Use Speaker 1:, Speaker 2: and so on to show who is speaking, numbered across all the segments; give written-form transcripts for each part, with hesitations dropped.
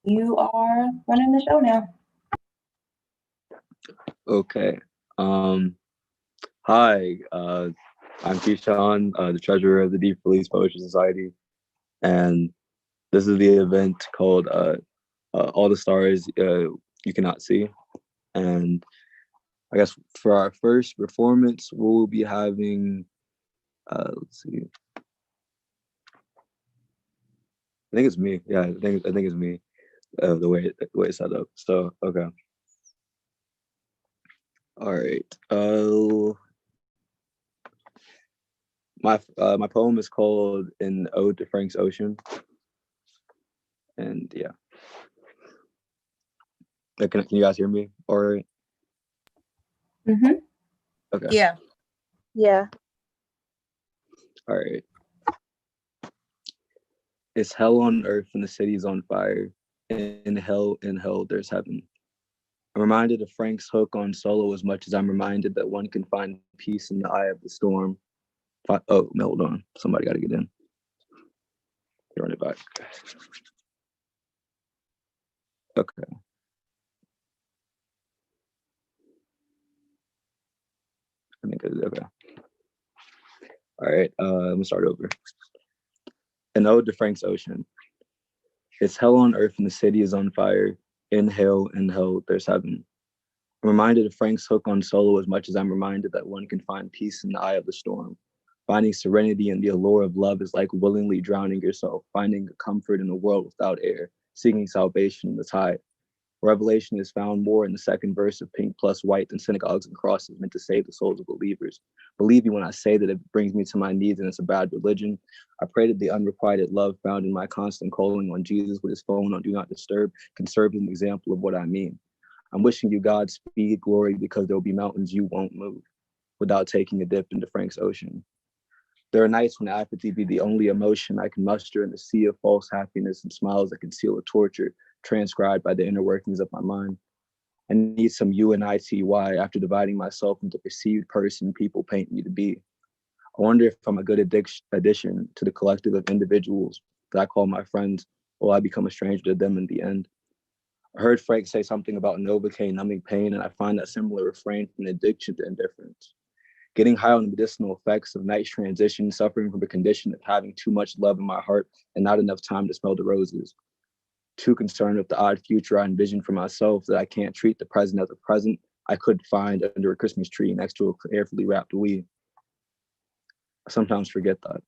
Speaker 1: You are running the show now.
Speaker 2: Okay. Hi. I'm Keshawn, the treasurer of the Deep Release Poetry Society, and this is the event called "All the Stars You Cannot See." And I guess for our first performance, we'll be having. Let's see. I think it's me. Yeah, I think it's me. The way it's set up. So okay. All right. My poem is called "An Ode to Frank's Ocean," and yeah. Can you guys hear me? All right.
Speaker 1: Mm-hmm.
Speaker 2: Okay.
Speaker 3: Yeah.
Speaker 4: Yeah.
Speaker 2: All right. It's hell on earth and the city's on fire. In hell, there's heaven. I'm reminded of Frank's hook on solo as much as I'm reminded that one can find peace in the eye of the storm. Oh, hold on. Somebody got to get in. Run it back. Okay. I think okay. All right. Let me start over. An ode to Frank's ocean. It's hell on earth and the city is on fire. In hell, there's heaven. I'm reminded of Frank's hook on solo as much as I'm reminded that one can find peace in the eye of the storm. Finding serenity in the allure of love is like willingly drowning yourself, finding comfort in a world without air, seeking salvation in the tide. Revelation is found more in the second verse of Pink plus White than synagogues and crosses meant to save the souls of believers. Believe me when I say that it brings me to my knees and it's a bad religion. I pray that the unrequited love found in my constant calling on Jesus with his phone on Do Not Disturb can serve as an example of what I mean. I'm wishing you Godspeed, glory, because there'll be mountains you won't move without taking a dip into Frank's ocean. There are nights when apathy be the only emotion I can muster in the sea of false happiness and smiles that conceal a torture transcribed by the inner workings of my mind. I need some unity after dividing myself into the perceived person people paint me to be. I wonder if I'm a good addition to the collective of individuals that I call my friends, or will I become a stranger to them in the end? I heard Frank say something about Novocaine numbing pain, and I find that similar refrain from addiction to indifference. Getting high on the medicinal effects of night's transition, suffering from a condition of having too much love in my heart and not enough time to smell the roses. Too concerned with the odd future I envision for myself that I can't treat the present as a present I could find under a Christmas tree next to a carefully wrapped weed. I sometimes forget that.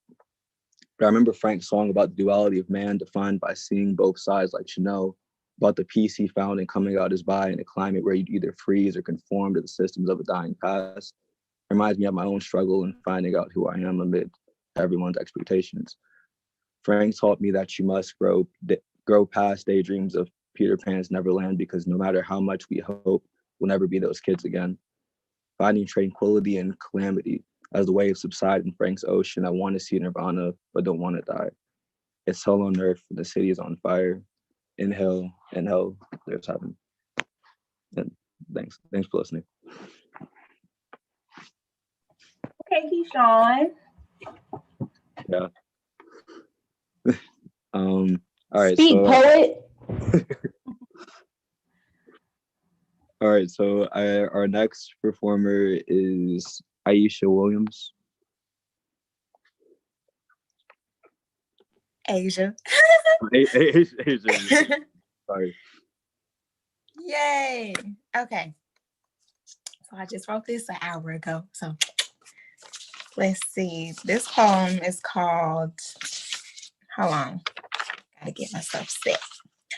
Speaker 2: But I remember Frank's song about the duality of man defined by seeing both sides like Chanel, about the peace he found in coming out as bi in a climate where you'd either freeze or conform to the systems of a dying past. It reminds me of my own struggle in finding out who I am amid everyone's expectations. Frank taught me that you must grow past daydreams of Peter Pan's Neverland because no matter how much we hope, we'll never be those kids again. Finding tranquility in calamity as the waves subside in Frank's ocean. I want to see Nirvana, but don't want to die. It's hell on earth, and the city is on fire. In hell, there's heaven. And thanks for listening.
Speaker 1: Okay, Keshawn.
Speaker 2: Yeah. All right.
Speaker 1: Speak,
Speaker 2: so,
Speaker 1: poet.
Speaker 2: All right. So our next performer is Aisha Williams.
Speaker 3: Asia.
Speaker 2: Asia. Sorry.
Speaker 3: Yay. Okay. So I just wrote this an hour ago. So let's see. This poem is called, hold on. Gotta get myself set.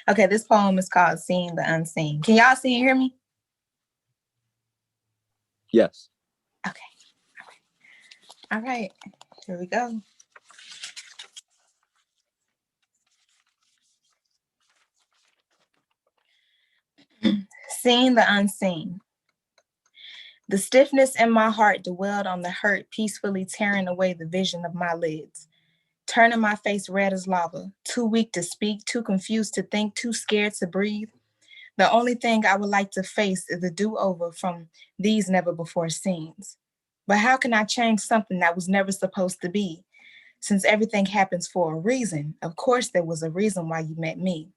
Speaker 3: Okay, this poem is called Seeing the Unseen. Can y'all see and hear me?
Speaker 2: Yes.
Speaker 3: Okay. All right. Here we go. Seeing the unseen. The stiffness in my heart dwelled on the hurt, peacefully tearing away the vision of my lids, turning my face red as lava, too weak to speak, too confused to think, too scared to breathe. The only thing I would like to face is a do-over from these never-before scenes. But how can I change something that was never supposed to be? Since everything happens for a reason, of course there was a reason why you met me.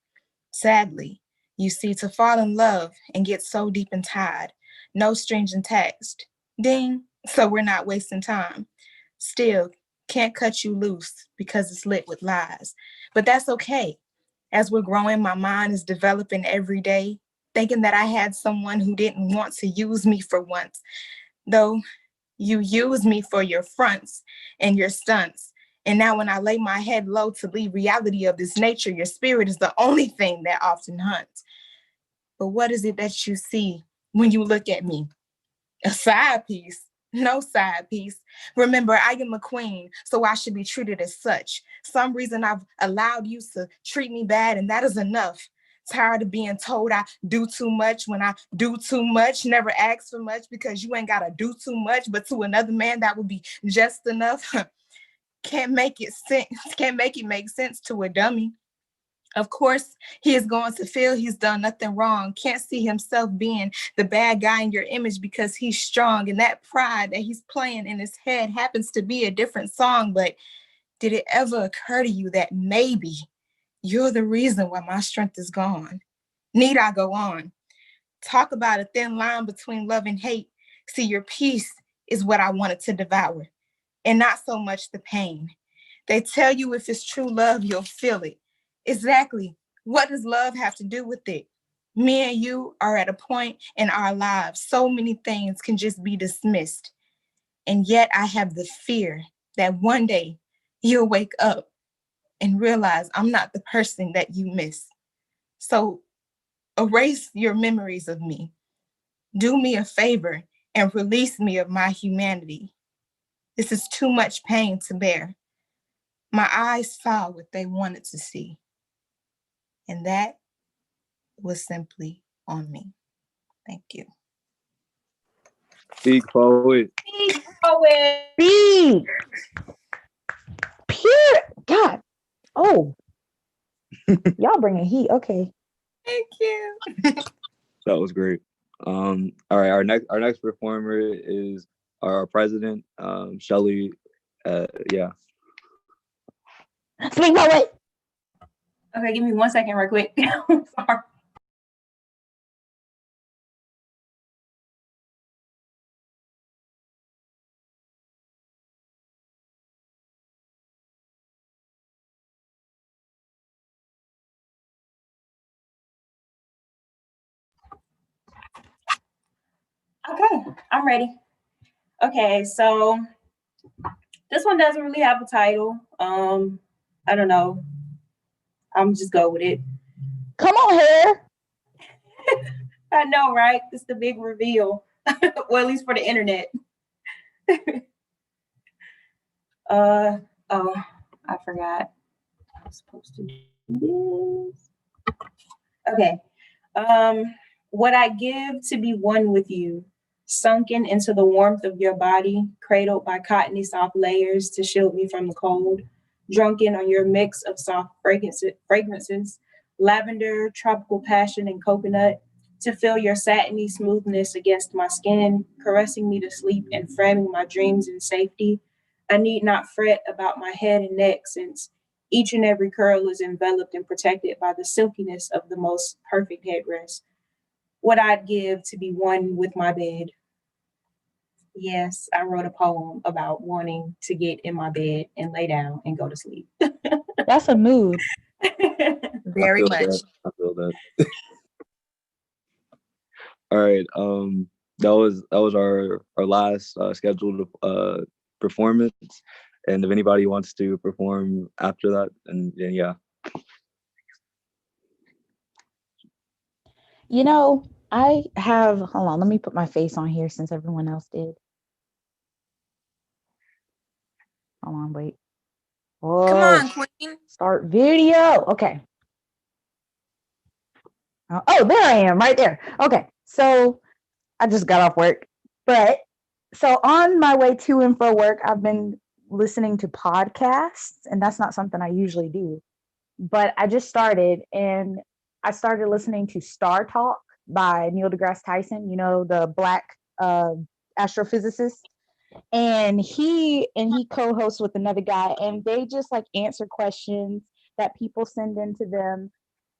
Speaker 3: Sadly, you see, to fall in love and get so deep and tied, no strings attached. Ding, so we're not wasting time. Still, can't cut you loose because it's lit with lies. But that's okay. As we're growing, my mind is developing every day, thinking that I had someone who didn't want to use me for once, though you use me for your fronts and your stunts. And now when I lay my head low to leave reality of this nature, your spirit is the only thing that often hunts. But what is it that you see when you look at me? A side piece? No side piece. Remember, I am a queen, so I should be treated as such. Some reason I've allowed you to treat me bad, and that is enough. Tired of being told I do too much when I do too much. Never ask for much because you ain't gotta do too much, but to another man that would be just enough. Can't make it make sense to a dummy. Of course, he is going to feel he's done nothing wrong. Can't see himself being the bad guy in your image because he's strong. And that pride that he's playing in his head happens to be a different song. But did it ever occur to you that maybe you're the reason why my strength is gone? Need I go on? Talk about a thin line between love and hate. See, your peace is what I wanted to devour, and not so much the pain. They tell you if it's true love, you'll feel it. Exactly. What does love have to do with it? Me and you are at a point in our lives, so many things can just be dismissed. And yet I have the fear that one day you'll wake up and realize I'm not the person that you miss. So erase your memories of me. Do me a favor and release me of my humanity. This is too much pain to bear. My eyes saw what they wanted to see. And that was simply on me. Thank you.
Speaker 2: Speak poet.
Speaker 1: Speak poet.
Speaker 4: Speak. Pure God. Oh, y'all bringing heat. Okay.
Speaker 3: Thank you.
Speaker 2: That was great. All right, our next performer is our president, Shelly. Yeah.
Speaker 4: Speak poet.
Speaker 1: Okay, give me 1 second right quick. Sorry. Okay, I'm ready. Okay, so this one doesn't really have a title. I don't know. I'm just go with it.
Speaker 4: Come on here.
Speaker 1: I know, right? It's the big reveal. Well, at least for the internet. Oh, I forgot. I was supposed to do this. Okay. What I give to be one with you, sunken into the warmth of your body, cradled by cottony soft layers to shield me from the cold, drunken on your mix of soft fragrances, lavender, tropical passion, and coconut, to feel your satiny smoothness against my skin, caressing me to sleep and framing my dreams in safety. I need not fret about my head and neck, since each and every curl is enveloped and protected by the silkiness of the most perfect headrest. What I'd give to be one with my bed. Yes, I wrote a poem about wanting to get in my bed and lay down and go to sleep.
Speaker 4: That's a mood.
Speaker 3: Very much.
Speaker 2: I feel that. All right. That was our last scheduled performance. And if anybody wants to perform after that, and then yeah.
Speaker 4: You know, I have, hold on, let me put my face on here since everyone else did. Hold on, wait. Whoa.
Speaker 3: Come on, Queen.
Speaker 4: Start video. Okay. Oh, there I am, right there. Okay. So I just got off work. But so on my way to and from work, I've been listening to podcasts, and that's not something I usually do. But I just started, and I started listening to Star Talk by Neil deGrasse Tyson, you know, the Black astrophysicist. And he co-hosts with another guy, and they just like answer questions that people send into them.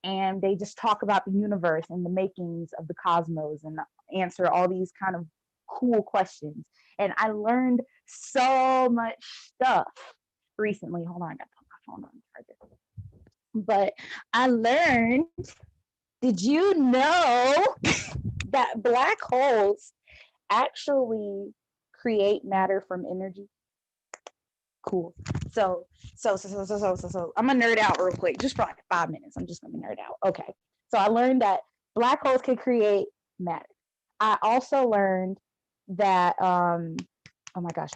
Speaker 4: and they just talk about the universe and the makings of the cosmos and answer all these kind of cool questions. And I learned so much stuff recently. Hold on, I got to put my phone on charger. But I learned, did you know that black holes actually create matter from energy? Cool. So I'm gonna nerd out real quick, just for like 5 minutes. I'm just gonna nerd out. Okay. So I learned that black holes can create matter. I also learned that oh my gosh.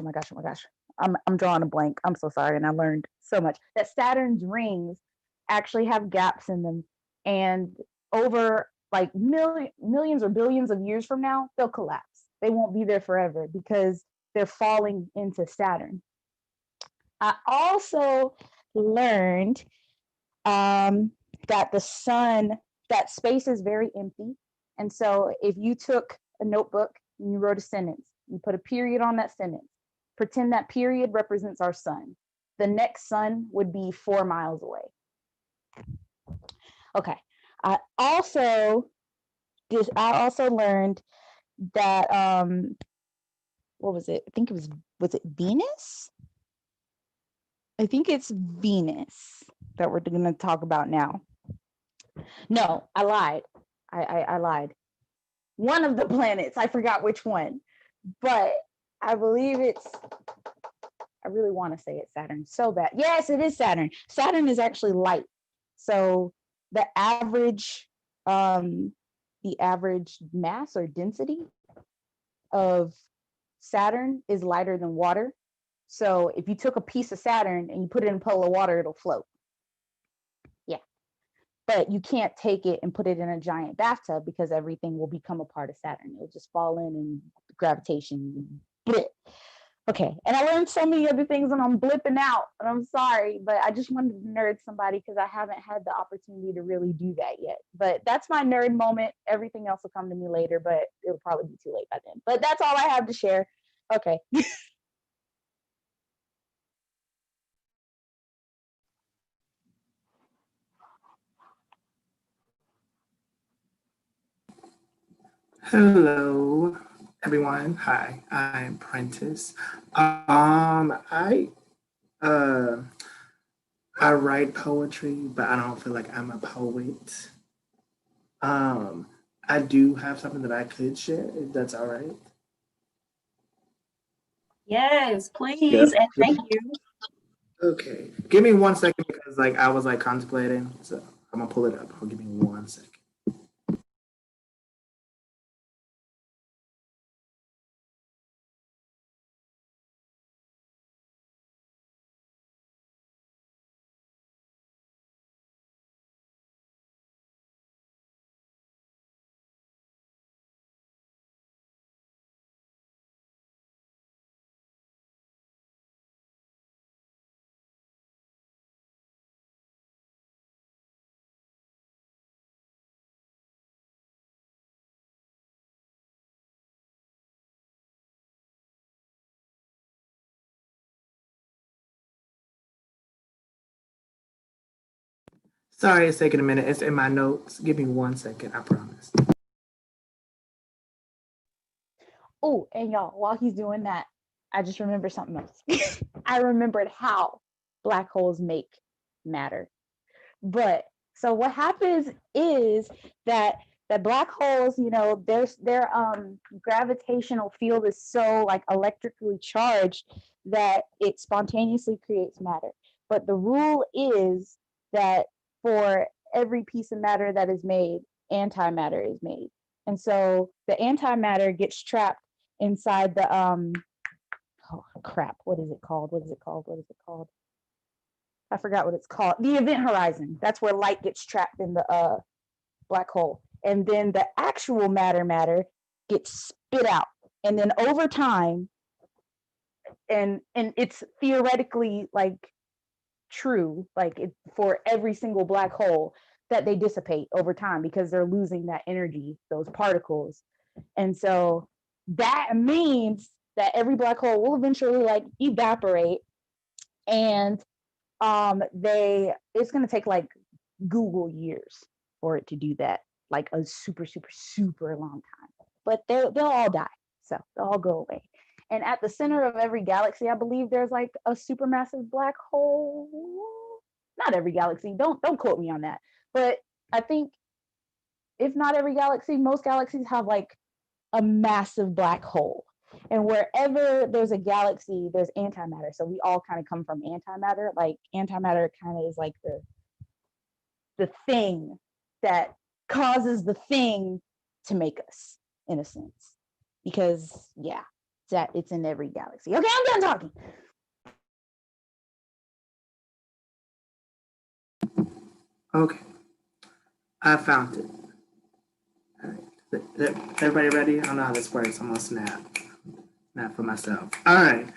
Speaker 4: I'm drawing a blank. I'm so sorry. And I learned so much that Saturn's rings actually have gaps in them. And over like millions or billions of years from now, they'll collapse. They won't be there forever because they're falling into Saturn. I also learned that that space is very empty. And so if you took a notebook and you wrote a sentence, you put a period on that sentence, pretend that period represents our sun. The next sun would be 4 miles away. Okay. I also learned that what was it? I think it was it Venus? I think it's Venus that we're going to talk about now. No, I lied. I lied. One of the planets, I forgot which one, but I believe I really want to say it's Saturn so bad. Yes, it is Saturn. Saturn is actually light. So the average mass or density of Saturn is lighter than water. So if you took a piece of Saturn and you put it in a puddle of water, it'll float. Yeah. But you can't take it and put it in a giant bathtub because everything will become a part of Saturn. It'll just fall in and gravitation. Bleh. Okay. And I learned so many other things and I'm blipping out and I'm sorry, but I just wanted to nerd somebody because I haven't had the opportunity to really do that yet. But that's my nerd moment. Everything else will come to me later, but it'll probably be too late by then. But that's all I have to share. Okay.
Speaker 5: Hello, everyone. Hi, I'm Prentice. Uh, I write poetry, but I don't feel like I'm a poet. Um, I do have something that I could share, if that's all right.
Speaker 1: Yes, please,
Speaker 2: Yes.
Speaker 1: and thank you.
Speaker 5: Okay, give me 1 second because I was contemplating, so I'm gonna pull it up. Give me 1 second. Sorry, it's taking a minute. It's in my notes. Give me 1 second. I promise.
Speaker 4: Oh, and y'all, while he's doing that, I just remembered something else. I remembered how black holes make matter. But so what happens is that black holes, their gravitational field is so like electrically charged that it spontaneously creates matter. But the rule is that for every piece of matter that is made, antimatter is made. And so the antimatter gets trapped inside the oh crap, what is it called? I forgot what it's called. The event horizon. That's where light gets trapped in the black hole. And then the actual matter gets spit out. And then over time, and it's theoretically like true, like for every single black hole, that they dissipate over time because they're losing that energy, those particles. And so that means that every black hole will eventually like evaporate, and it's going to take like Google years for it to do that, like a super, super, super long time. But they'll all die. So they'll all go away. And at the center of every galaxy, I believe there's like a supermassive black hole. Not every galaxy. Don't quote me on that. But I think if not every galaxy, most galaxies have like a massive black hole. And wherever there's a galaxy, there's antimatter. So we all kind of come from antimatter. Like antimatter kind of is like the thing that causes the thing to make us, in a sense. Because yeah, it's in every galaxy. Okay, I'm done talking.
Speaker 5: Okay, I found it. All right, everybody ready? I don't know how this works. I'm gonna snap for myself. All right.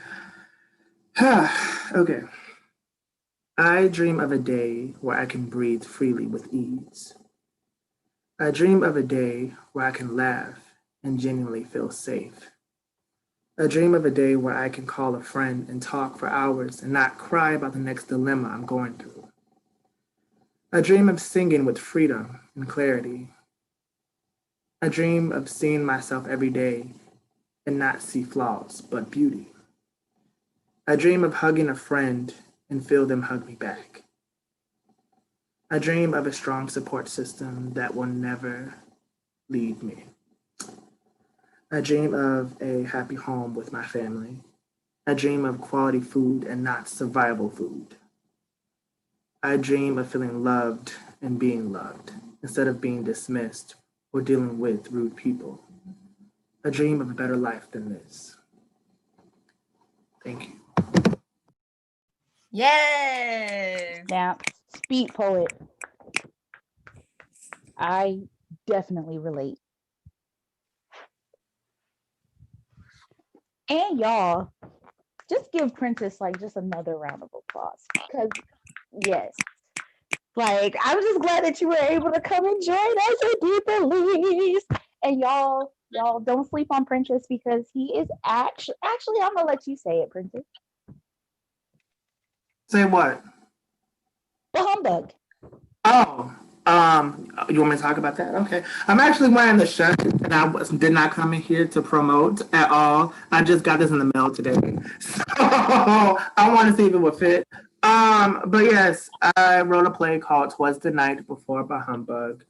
Speaker 5: Okay. I dream of a day where I can breathe freely with ease. I dream of a day where I can laugh and genuinely feel safe. I dream of a day where I can call a friend and talk for hours and not cry about the next dilemma I'm going through. I dream of singing with freedom and clarity. I dream of seeing myself every day and not see flaws, but beauty. I dream of hugging a friend and feel them hug me back. I dream of a strong support system that will never leave me. I dream of a happy home with my family. I dream of quality food and not survival food. I dream of feeling loved and being loved instead of being dismissed or dealing with rude people. I dream of a better life than this. Thank you.
Speaker 3: Yes.
Speaker 4: Now, speak poet. I definitely relate. And y'all, just give Princess like just another round of applause. Because yes. Like, I'm just glad that you were able to come and join us and do the least. And y'all don't sleep on Princess because he is actually I'm gonna let you say it, Princess.
Speaker 5: Say what?
Speaker 4: The humbug.
Speaker 5: Oh, you want me to talk about that? Okay. I'm actually wearing the shirt that did not come in here to promote at all. I just got this in the mail today. So I want to see if it would fit. But yes, I wrote a play called "'Twas the Night Before Bah Humbug."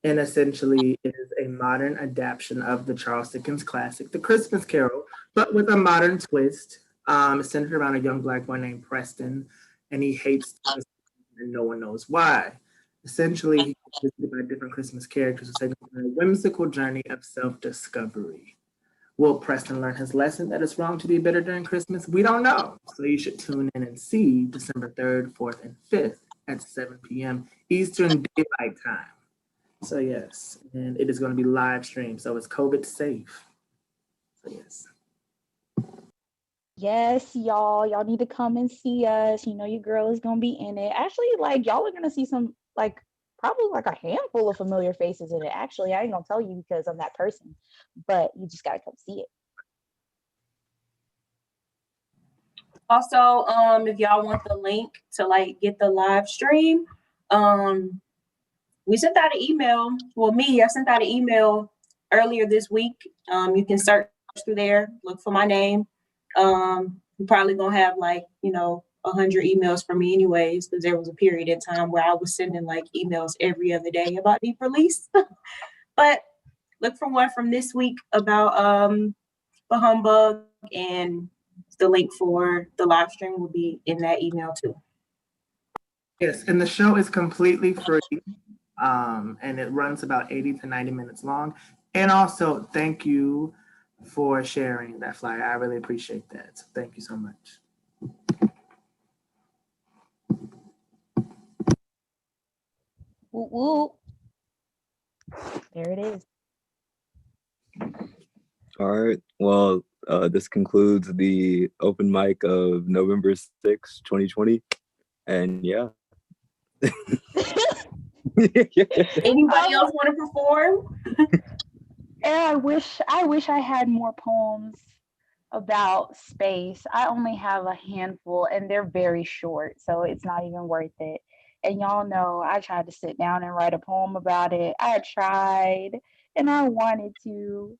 Speaker 5: And essentially it is a modern adaptation of the Charles Dickens classic, The Christmas Carol, but with a modern twist. It's centered around a young Black boy named Preston, and he hates Christmas and no one knows why. Essentially, he gets visited by different Christmas characters who take him on a whimsical journey of self-discovery. Will Preston learn his lesson that it's wrong to be bitter during Christmas? We don't know. So you should tune in and see December 3rd, 4th, and 5th at 7 p.m. Eastern Daylight Time. So yes, and it is going to be live streamed, so it's COVID safe. So yes.
Speaker 4: Yes, y'all need to come and see us. You know your girl is gonna be in it. Actually, like y'all are gonna see some like probably like a handful of familiar faces in it. Actually, I ain't gonna tell you because I'm that person, but you just gotta come see it.
Speaker 1: Also, if y'all want the link to like get the live stream, we sent out an email. Well, I sent out an email earlier this week. You can search through there, look for my name. You're probably gonna have like 100 emails from me anyways, because there was a period in time where I was sending like emails every other day about deep release. But look for one from this week about the humbug, and the link for the live stream will be in that email too.
Speaker 5: Yes, and the show is completely free, and it runs about 80 to 90 minutes long. And also, thank you for sharing that flyer. I really appreciate that. So thank you so much.
Speaker 4: Woo woo. There it is.
Speaker 2: All right. Well, this concludes the open mic of November 6th, 2020. And yeah.
Speaker 1: Anybody else want to perform?
Speaker 4: And I wish I had more poems about space. I only have a handful and they're very short, so it's not even worth it. And y'all know I tried to sit down and write a poem about it. I tried and I wanted to.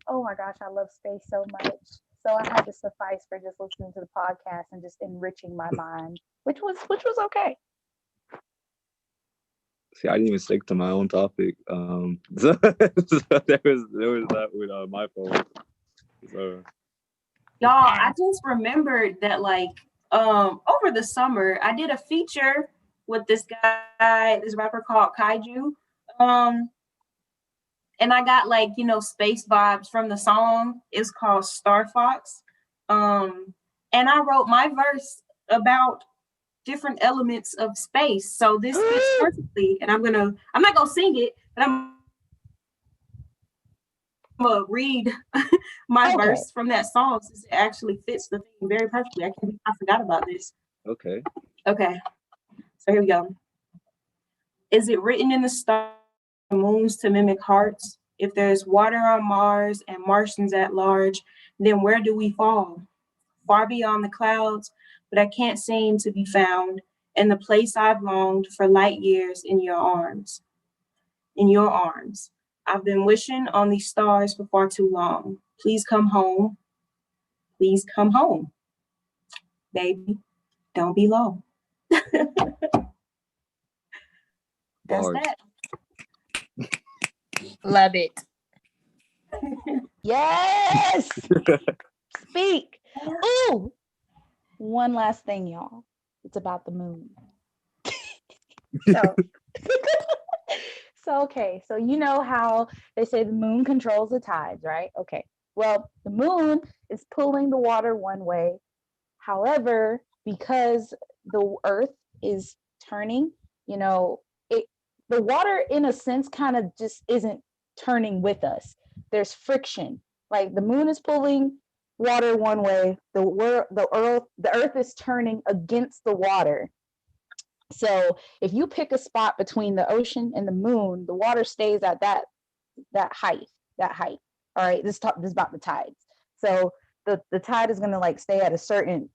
Speaker 4: Oh my gosh, I love space so much. So I had to suffice for just listening to the podcast and just enriching my mind, which was okay.
Speaker 2: See, I didn't even stick to my own topic. So there was that with my phone. So
Speaker 1: Y'all, I just remembered that like over the summer I did a feature with this rapper called Kaiju. And I got like, space vibes from the song. It's called Star Fox. And I wrote my verse about different elements of space. So this fits perfectly. And I'm not gonna sing it, but I'm gonna read my verse from that song since it actually fits the thing very perfectly. I forgot about this.
Speaker 2: okay.
Speaker 1: Okay. So here we go. Is it written in the stars, moons to mimic hearts? If there's water on Mars and Martians at large, then where do we fall? Far beyond the clouds, but I can't seem to be found in the place I've longed for light years in your arms. In your arms. I've been wishing on these stars for far too long. Please come home. Please come home. Baby, don't be low. That's
Speaker 2: Bars.
Speaker 1: that.
Speaker 3: Love it.
Speaker 4: Yes. Speak. Ooh. One last thing, y'all. It's about the moon. So you know how they say the moon controls the tides, right? Okay. Well, the moon is pulling the water one way. However, because the earth is turning, the water in a sense kind of just isn't turning with us. There's friction. Like the moon is pulling water one way, the earth is turning against the water. So if you pick a spot between the ocean and the moon, the water stays at that height. All right, this is about the tides. So the tide is going to like stay at a certain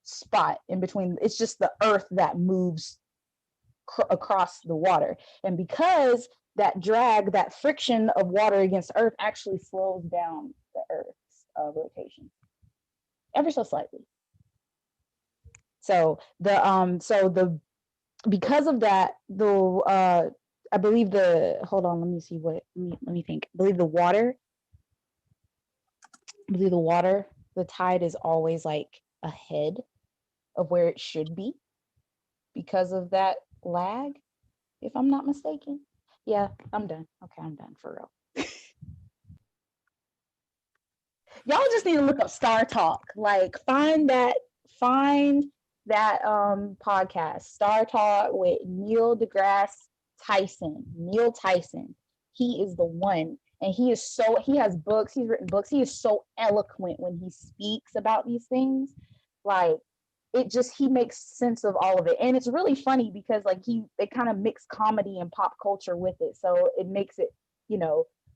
Speaker 4: spot in between. It's just the earth that moves across the water, and because that drag, that friction of water against earth actually slows down the earth's rotation ever so slightly. So because of that, I believe let me think. I believe the water, the tide is always like ahead of where it should be because of that lag, if I'm not mistaken. Yeah, I'm done. Okay, I'm done for real. Y'all just need to look up Star Talk. Like find that podcast, Star Talk with Neil deGrasse Tyson. Neil Tyson. He is the one. And he has books, he's written books. He is so eloquent when he speaks about these things. Like he makes sense of all of it. And it's really funny because like they kind of mix comedy and pop culture with it. So it makes it,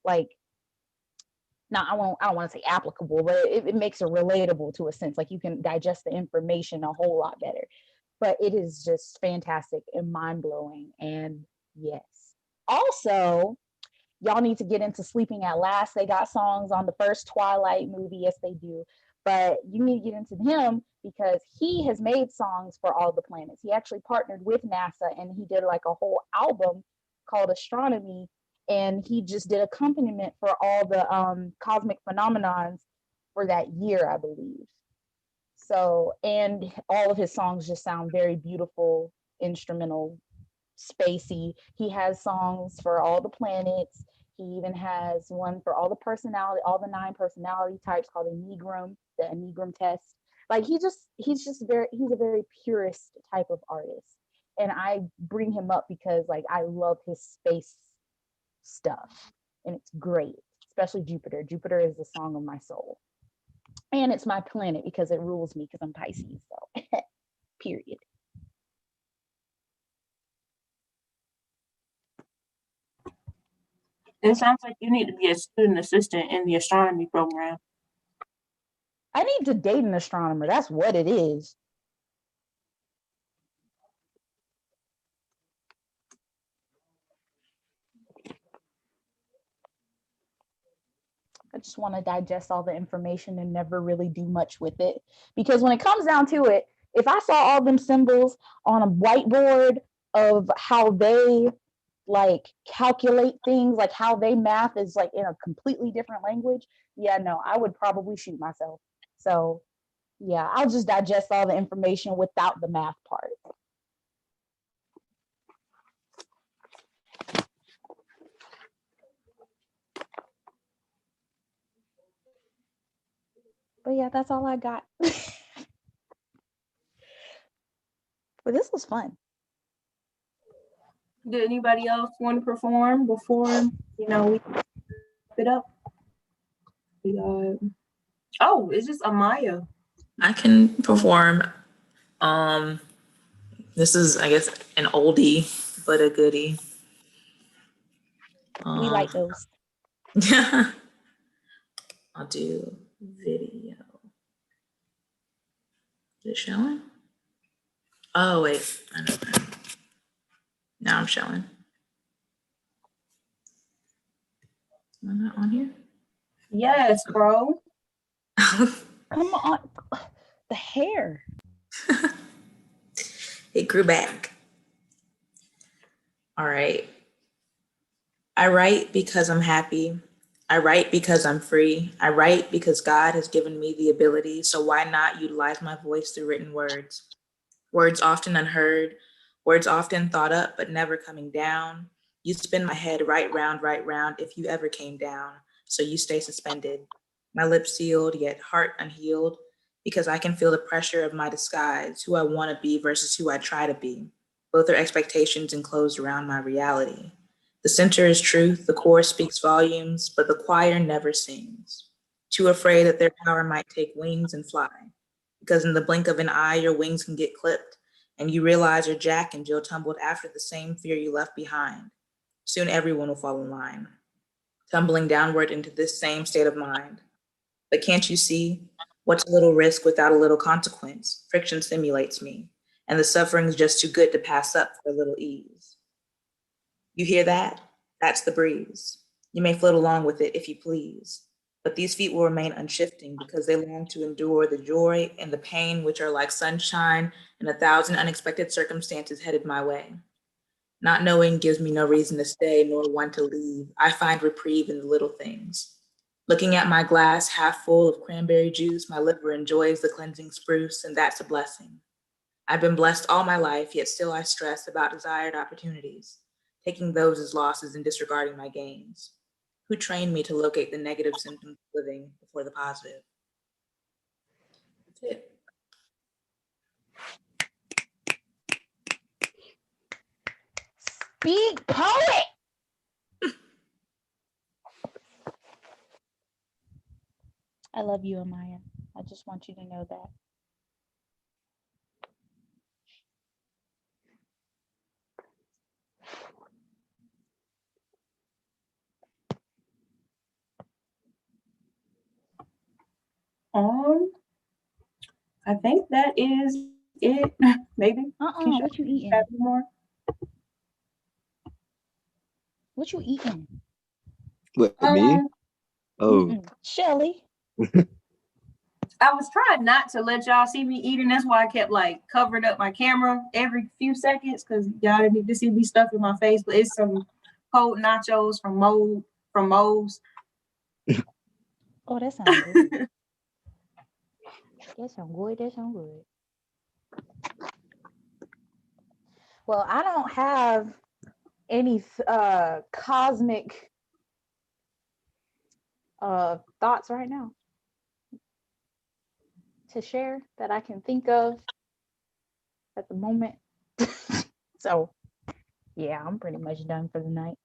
Speaker 4: like, now I don't want to say applicable, but it makes it relatable to a sense. Like you can digest the information a whole lot better. But it is just fantastic and mind-blowing. And yes. Also, y'all need to get into Sleeping at Last. They got songs on the first Twilight movie. Yes, they do. But you need to get into him because he has made songs for all the planets. He actually partnered with NASA and he did like a whole album called Astronomy. And he just did accompaniment for all the cosmic phenomenons for that year, I believe. So, and all of his songs just sound very beautiful, instrumental, spacey. He has songs for all the planets. He even has one for all the 9 personality types called the Enneagram test. Like he's a very purist type of artist. And I bring him up because like I love his space stuff and it's great, especially Jupiter. Jupiter is the song of my soul. And it's my planet because it rules me because I'm Pisces. So period.
Speaker 1: It sounds like you need to be a student assistant in the astronomy program.
Speaker 4: I need to date an astronomer. That's what it is. I just want to digest all the information and never really do much with it. Because when it comes down to it, if I saw all them symbols on a whiteboard of how they like calculate things, like how they math is like in a completely different language, yeah, no, I would probably shoot myself. So yeah, I'll just digest all the information without the math part. But yeah, that's all I got. But this was fun.
Speaker 1: Did anybody else want to perform before, we wrap it up? Oh, it's just Amaya.
Speaker 6: I can perform. This is, I guess, an oldie, but a goodie.
Speaker 4: We like those.
Speaker 6: I'll do video. Is it showing? Oh, wait. I know. Now I'm showing. Am I not on here?
Speaker 1: Yes, bro.
Speaker 4: Come on. The hair.
Speaker 6: It grew back. All right. I write because I'm happy. I write because I'm free. I write because God has given me the ability, so why not utilize my voice through written words? Words often unheard, words often thought up but never coming down. You spin my head right round if you ever came down, so you stay suspended. My lips sealed, yet heart unhealed, because I can feel the pressure of my disguise, who I want to be versus who I try to be. Both are expectations enclosed around my reality. The center is truth, the chorus speaks volumes, but the choir never sings. Too afraid that their power might take wings and fly. Because in the blink of an eye, your wings can get clipped, and you realize your Jack and Jill tumbled after the same fear you left behind. Soon everyone will fall in line, tumbling downward into this same state of mind. But can't you see? What's a little risk without a little consequence? Friction stimulates me, and the suffering's just too good to pass up for a little ease. You hear that? That's the breeze. You may float along with it if you please, but these feet will remain unshifting because they long to endure the joy and the pain which are like sunshine and 1,000 unexpected circumstances headed my way. Not knowing gives me no reason to stay nor one to leave. I find reprieve in the little things. Looking at my glass half full of cranberry juice, my liver enjoys the cleansing spruce, and that's a blessing. I've been blessed all my life, yet still I stress about desired opportunities, taking those as losses and disregarding my gains. Who trained me to locate the negative symptoms of living before the positive? That's it.
Speaker 4: Speak poet. I love you, Amaya. I just want you to know that.
Speaker 1: I think that is it. Maybe. Keisha,
Speaker 4: What you eating?
Speaker 1: have any more?
Speaker 4: What you eating?
Speaker 2: What, me? Oh,
Speaker 4: Shelly.
Speaker 1: I was trying not to let y'all see me eating. That's why I kept like covering up my camera every few seconds because y'all didn't need to see me stuffing my face. But it's some cold nachos from Moe's.
Speaker 4: Oh, that sounds good. That sounds good. That sounds good. Well, I don't have any cosmic thoughts right now to share that I can think of at the moment. So yeah, I'm pretty much done for the night.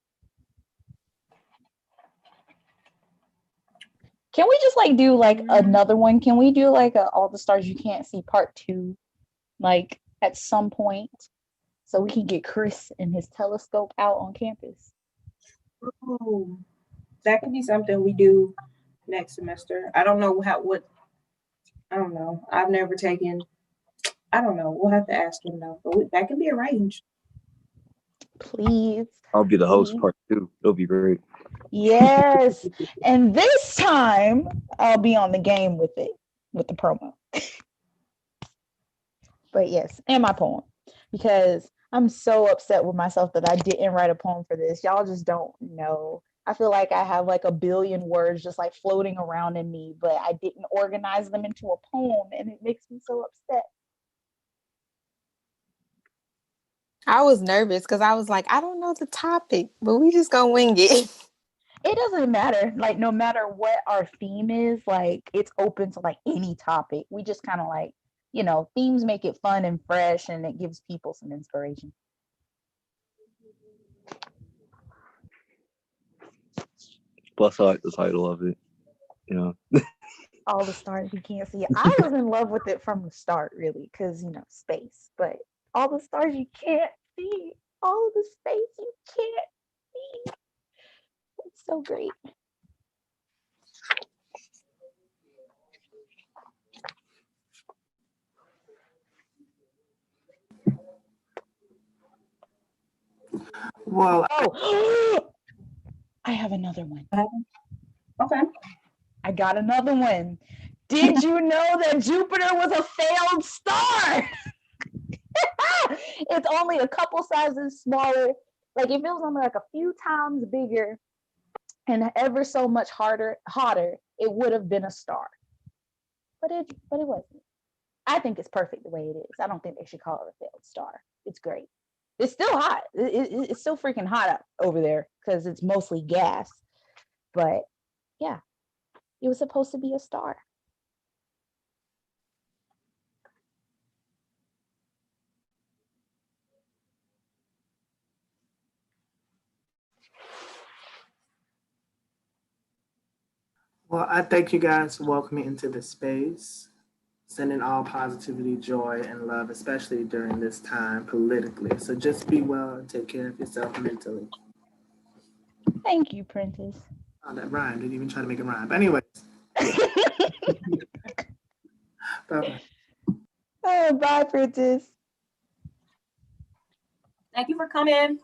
Speaker 4: Can we just like do like another one? Can we do like a All the Stars You Can't See Part 2 like at some point so we can get Chris and his telescope out on campus?
Speaker 1: Ooh, that could be something we do next semester. I don't know I don't know. I've never taken, I don't know. We'll have to ask him though. But that could be arranged.
Speaker 4: Please.
Speaker 2: I'll be the host part 2. It'll be great.
Speaker 4: Yes. And this time I'll be on the game with it, with the promo. But yes, and my poem, because I'm so upset with myself that I didn't write a poem for this. Y'all just don't know. I feel like I have like a billion words just like floating around in me, but I didn't organize them into a poem, and it makes me so upset.
Speaker 3: I was nervous because I was like, I don't know the topic, but we just gonna wing it.
Speaker 4: It doesn't matter. Like, no matter what our theme is, like, it's open to like any topic. We just kind of like, themes make it fun and fresh, and it gives people some inspiration.
Speaker 2: Plus, I like the title of it.
Speaker 4: All the stars you can't see. I was in love with it from the start, really, because space. But all the stars you can't see, all of the space you can't see. It's so great.
Speaker 5: Well,
Speaker 4: Oh, I have another one.
Speaker 1: Okay.
Speaker 4: I got another one. Did you know that Jupiter was a failed star? It's only a couple sizes smaller. Like, if it was only like a few times bigger and ever so much hotter, it would have been a star. But it wasn't. I think it's perfect the way it is. I don't think they should call it a failed star. It's great. It's still hot. It's still freaking hot up over there because it's mostly gas. But yeah, it was supposed to be a star.
Speaker 5: well, I thank you guys for welcoming me into this space, sending all positivity, joy, and love, especially during this time politically. So just be well and take care of yourself mentally.
Speaker 4: Thank you, Prentice.
Speaker 5: Oh, that rhyme. Didn't even try to make it rhyme. But anyways, bye-bye.
Speaker 4: Oh, bye, Prentice.
Speaker 1: Thank you for coming.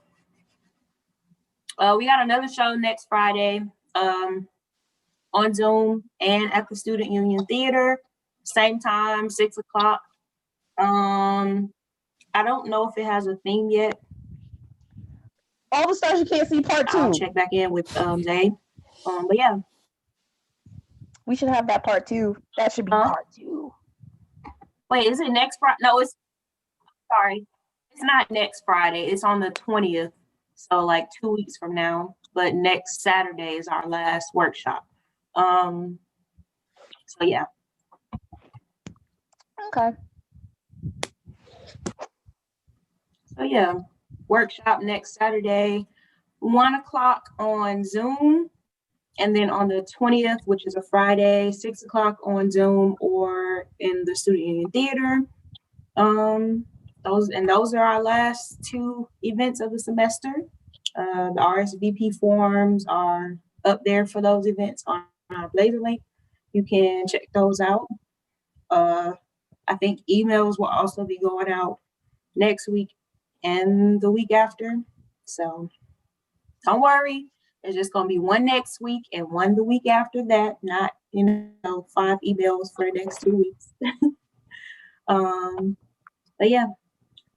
Speaker 1: We got another show next Friday on Zoom and at the Student Union Theater. Same time, 6:00. I don't know if it has a theme yet.
Speaker 4: All the stars you can't see, part 2.
Speaker 1: I'll check back in with Zay. But yeah.
Speaker 4: We should have that part 2. That should be part 2.
Speaker 1: Wait, is it next Friday? No, sorry. It's not next Friday. It's on the 20th. So like 2 weeks from now. But next Saturday is our last workshop. So yeah.
Speaker 4: Okay.
Speaker 1: So yeah, workshop next Saturday, 1:00 on Zoom. And then on the 20th, which is a Friday, 6:00 on Zoom or in the Student Union Theater. Those are our last 2 events of the semester. The RSVP forms are up there for those events on our Blazer link. You can check those out. I think emails will also be going out next week and the week after. So don't worry. There's just going to be one next week and one the week after that, not, 5 emails for the next 2 weeks. But yeah,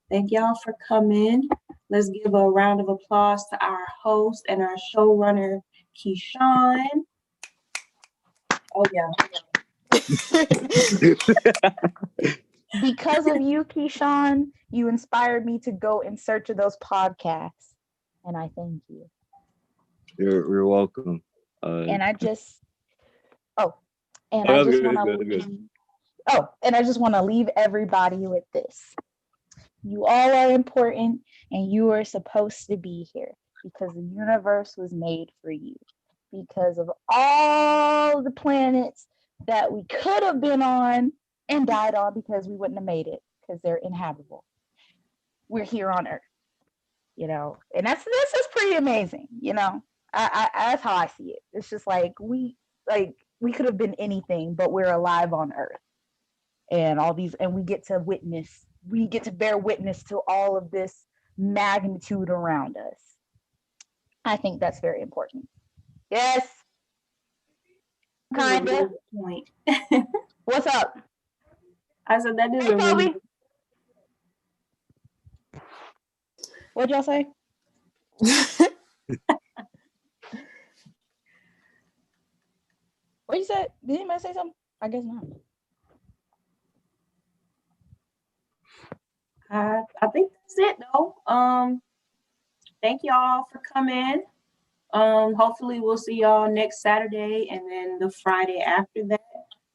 Speaker 1: thank y'all for coming. Let's give a round of applause to our host and our showrunner, Keshawn. Oh yeah.
Speaker 4: Because of you, Keshawn, you inspired me to go in search of those podcasts. And I thank you.
Speaker 2: You're welcome.
Speaker 4: And I just want to leave everybody with this. You all are important, and you are supposed to be here because the universe was made for you. Because of all the planets that we could have been on and died on because we wouldn't have made it because they're inhabitable. We're here on Earth, and this is pretty amazing, I that's how I see it. It's just like we could have been anything, but we're alive on Earth, and all these, and we get to bear witness to all of this magnitude around us. I think that's very important. Yes.
Speaker 1: That is a
Speaker 4: Kinda.
Speaker 1: good point.
Speaker 4: What's up?
Speaker 1: I said that is
Speaker 4: Hey,
Speaker 1: a really
Speaker 4: Kobe. What'd y'all say? What you said? Did anybody say something? I guess not.
Speaker 1: I think that's it though. Thank y'all for coming. Hopefully we'll see y'all next Saturday and then the Friday after that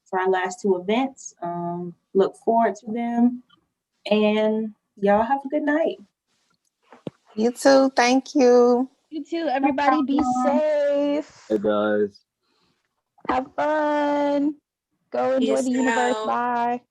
Speaker 1: for our last two events. Look forward to them. And y'all have a good night.
Speaker 3: You too. Thank you.
Speaker 4: You too. Everybody be
Speaker 1: problem.
Speaker 4: safe.
Speaker 2: Hey guys.
Speaker 4: Have fun. Go enjoy
Speaker 6: Peace
Speaker 4: the universe.
Speaker 6: out.
Speaker 4: Bye.